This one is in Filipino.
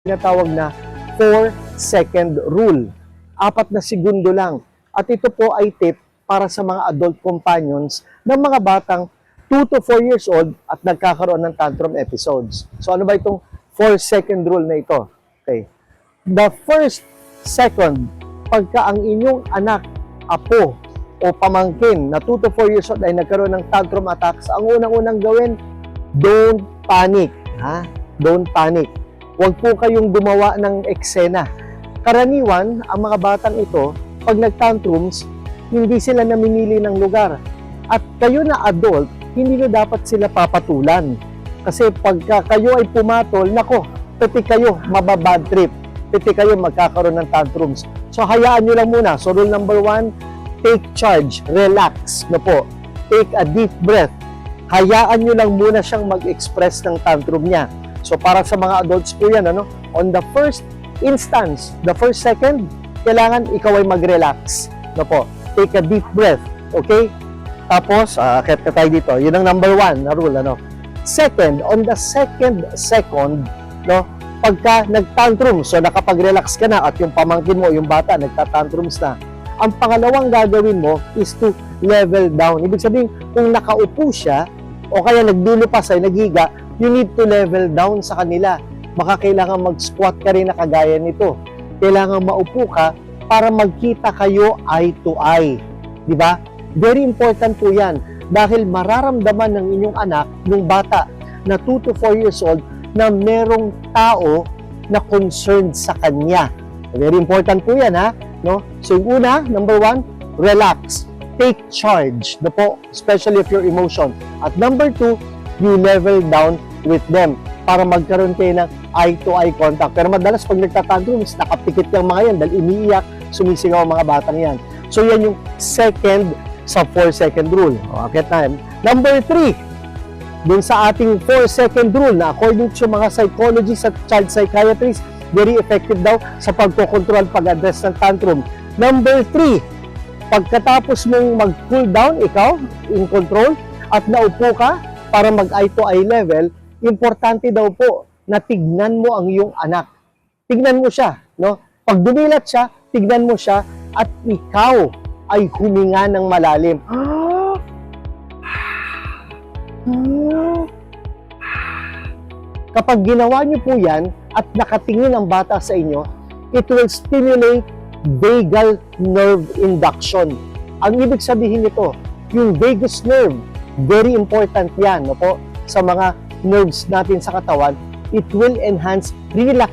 tinatawag na 4-second rule. 4 na segundo lang. At ito po ay tip para sa mga adult companions ng mga batang 2 to 4 years old at nagkakaroon ng tantrum episodes. So ano ba itong 4-second rule na ito? Okay. The first second, pagka ang inyong anak, apo, o pamangkin na 2 to 4 years old ay nagkaroon ng tantrum attacks, ang unang-unang gawin, don't panic. Ha? Don't panic. Huwag po kayong gumawa ng eksena. Karaniwan, ang mga batang ito, pag nag-tantrums, hindi sila namimili ng lugar. At kayo na adult, hindi nyo dapat sila papatulan. Kasi pagka kayo ay pumatol, nako, pati kayo mababad trip. Pati kayo magkakaroon ng tantrums. So hayaan nyo lang muna. So rule number 1, take charge, relax. No po. Take a deep breath. Hayaan nyo lang muna siyang mag-express ng tantrum niya. So para sa mga adults po yan, ano? On the first instance, the first second, kailangan ikaw ay mag-relax. No po. Take a deep breath. Okay? Tapos, akit ka tayo dito. Yun ang number 1 na rule, ano? Second, on the second, no? Pagka nag-tantrum, so nakapag-relax ka na at yung pamangkin mo, yung bata, nagtatantrums na. Ang pangalawang gagawin mo is to level down. Ibig sabihin, kung nakaupo siya, o kaya nagdulupas ay naghiga, you need to level down sa kanila. Baka kailangan mag-squat ka rin na kagaya nito. Kailangan maupo ka para magkita kayo eye to eye. Di ba? Very important po yan. Dahil mararamdaman ng inyong anak, ng bata na 2 to 4 years old, na merong tao na concerned sa kanya. Very important po yan, ha? No? So yung una, number 1, relax. Take charge, no po, especially if your emotion. At number 2, you level down with them para magkaroon kayo ng eye-to-eye contact. Pero madalas pag nagtatantrums, nakapikit yung mga yan dahil umiiyak, sumisigaw ang mga batang yan. So yan yung second sa 4-second rule. Okay, time. Number 3, dun sa ating 4-second rule na according to mga psychologists at child psychiatrists, very effective daw sa pagkocontrol, pag-address ng tantrum. Number 3, pagkatapos mong mag-cool down, ikaw, in control, at naupo ka para mag-eye-to-eye level, importante daw po na tignan mo ang iyong anak. Tignan mo siya, no? Pag dumilat siya, tignan mo siya at ikaw ay huminga ng malalim. Kapag ginawa niyo po yan at nakatingin ang bata sa inyo, it will stimulate vagal nerve induction. Ang ibig sabihin nito, yung vagus nerve, very important yan, no po, sa mga nerves natin sa katawan. It will enhance relaxation